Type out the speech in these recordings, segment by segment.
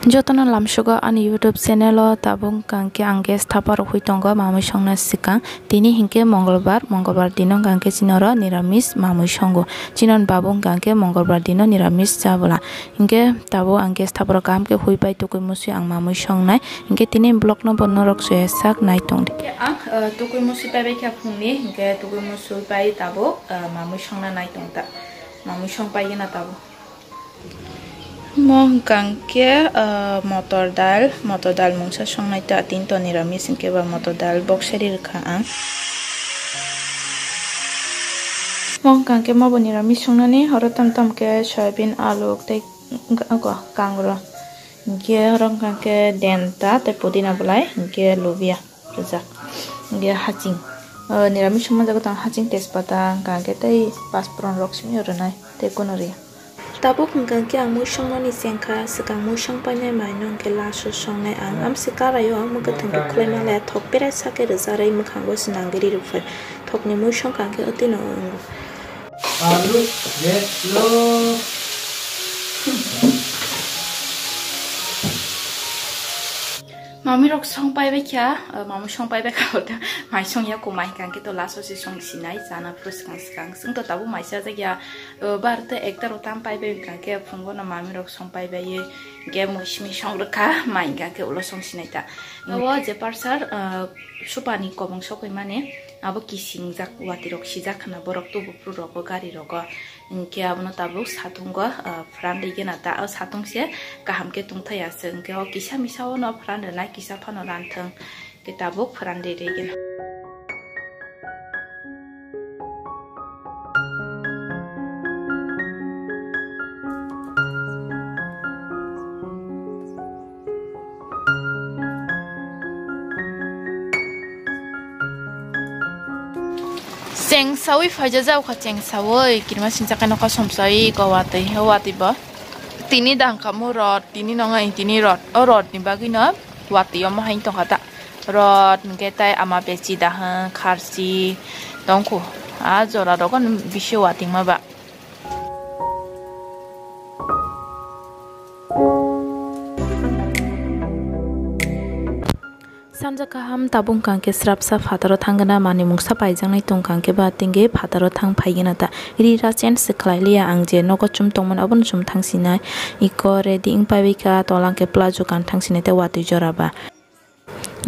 Jotono lamsugo ani YouTube channel o tabung kangke angge stapar hui tongo mamui songna sikang tini hingke mongolbar dino kangke chinoro niramis mamui songo chinon babung kangke mongolbar dino niramis jabula hingke tabo angge stapar kamke hui pai tukui musi ang mamui songnai hingke tini blog no bonorok suesak nai tongdi ang tukui musi pai kya phungni hingke tukui musi pai tabo mamui songna nai tongta mamui song pai na tabo Mong kangke motor dal mungsa songnai ta tinto niramis hingke ba motor dal box seri rkha ang mong kangke mabo niramis songnani horo tam ke soybean alu tei kangro hingke horo kangke denta tei pudina bulai hingke lubia rejak hingke haching niramis songma jago tang haching tejpata kangke tei paspron roksmi oronai tei konori Tabuk ngangke ang musong mani sengka sekang musong panai mainong ke laso songnai ang sekarayo ang muka tengke klema le thok pera sake rezarai mukhango sinanggiri rufai thok ni musong kangke otino ongo alu lo Mami rok song pai ba kya mami song pai ba ka ota mai song ya ko mai kan ke to laso si song sinai jana frus kang sung to tabu mai sa ja bar te ektar utam pai ba kan ke phungo na mami rok song pai ba ye ge mushmi song rka mai kan ke ulo song sinai ta wa je parsar supani kobong sokoi mane abo kising jak wati rok sijak na borok tu bupru rok gari rok ke abno tabu satungo fran de gena ta satung se kaham ke tungthai aseng ke kisa misao no fran na kisa phano ranthang ke tabu fran de gena Ceng sawi faja jauh ka ceng sawi kirma sincakan ka somsai ka wati ba tini dang kamu rod tini nonga tini rod rod ni bagi na wati yo mahain tong kata rod ngetai ama beci dah kharsi tongku jora dogon bisho wati ma ba Sanja kaham tabung kangke srapsa fataro thangana mani mungsa paijangnai tong kangke ba tinge fataro thang phaigena ta ri ra chen siklailiya angje nogo chum tongman abon chum thangsinai iko ready ing pabika tolangke plazo kan thangsinai te wati joraba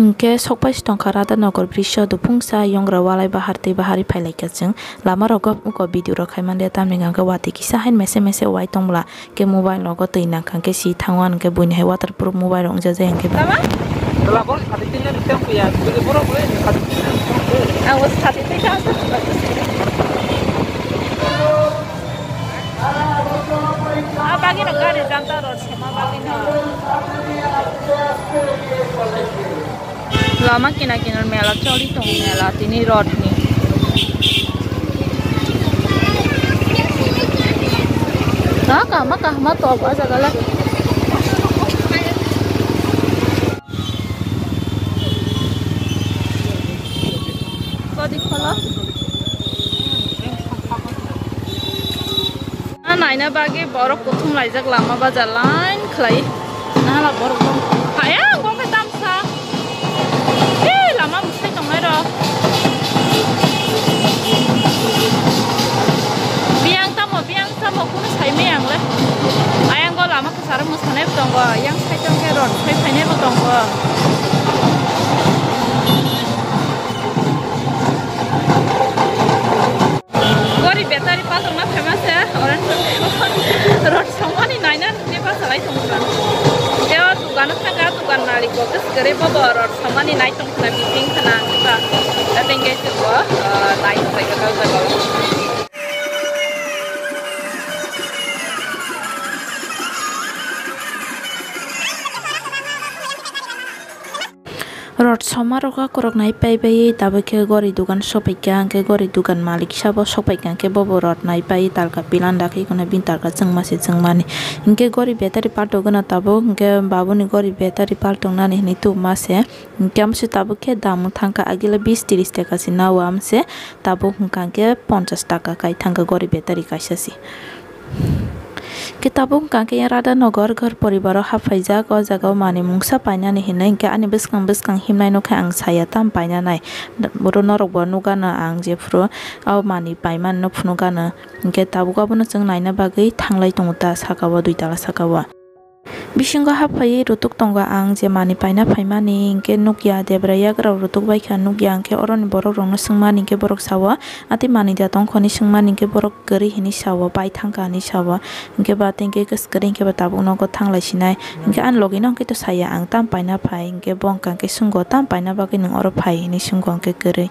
Ingke sokpai stongkara da nogor brisho do pungsa yongra walai bahar te bahari phailai kachung lama rogo uko video ro khaimande tamni gangke wati kisa hain mese wai tongla ke mobile logo teina kangke si thangwan ke buini hai waterproof mobile ongja jai angke Labor hatinya ditang ya, buru boleh hatinya. Awas hatinya apa? Bagi negara jantar rot sama bagi Lama kina mela coli tong mela tini rot ni. Kah to apa segala. Naina bagi borok kutum laijak lama bajar lain klai nah la borok dong kaya gong ke tamsa lama mesti tongai ro biang tamo kuno sai meang le ayang go lama kesara musane tonggo yang sai tongke ro sai ne tonggo Gori battery pa tongna famous ya orang rot songani naina ne pa salai tongkan teo dukan thanga dukan nari ko kare ba rot songani nai tongna biting khana ta tatenge chuwa nai sai ka ka Rot somaroka korok nai pai tabe ke gori dukan sopai ke gori dukan malik sabo sopai ke bobo rot nai pai talka pilanda ke kona bintar ka mani inke gori battery parto gana tabo inke babu ni gori battery parto nani ni tu mase inke amse tabo ke damu thangka agila 20-30 taka si nawa amse tabo ke 50 taka kai thangka gori battery kaisasi Kitabung kangke yang rada nogor घर परिवार हाफाइजाक o jaga mani mungsa painani hinai hingke ani bwskang himnai nokha ang saya tam painanai boro norok bo nugano ang je furu o mani paiman no phunu gano hingke tabugo abono chung naina bagui thanglai tongo ta sakao duitala sakao bisingo hafai rutuk tongo ang je mani paina phaimani hingke nukya debraya grau rutuk baikha nukya hingke oroni borok rokno singmani hingke borok sawo ati mani da tongkhoni singmani hingke borok gori hini sawo bai thangka ni sawo hingke ba tingke kaskari hingke ba tabuk nogo thanglai sinai hingke an logi no hingke to saya ang tam paina phai hingke bongka hingke sungo tam paina bagui nang oro phai hini sungo hingke gori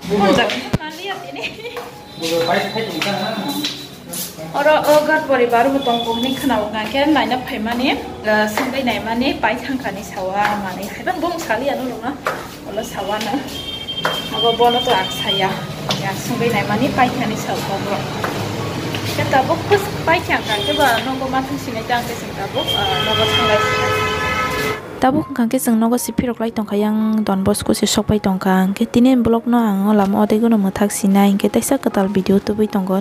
oro ogat poribar butong bungni khanao ngake naina phaimani singbai naimani pai thangkani sawa mani haiban bong sali anu lona ola sawa na abo bono to ak saya ya singbai naimani pai thani sawa bro kata bok pus pai thangka ke ba nogo mathung sinai tangke singta bok nogo thanglai tabuk kangke sing nogo sipirok lai tongka yang Don Bosco si sok pai tongka ke tinen blog no ang lam ode gono mathak sinai ke taisa katal video tu bai tonggo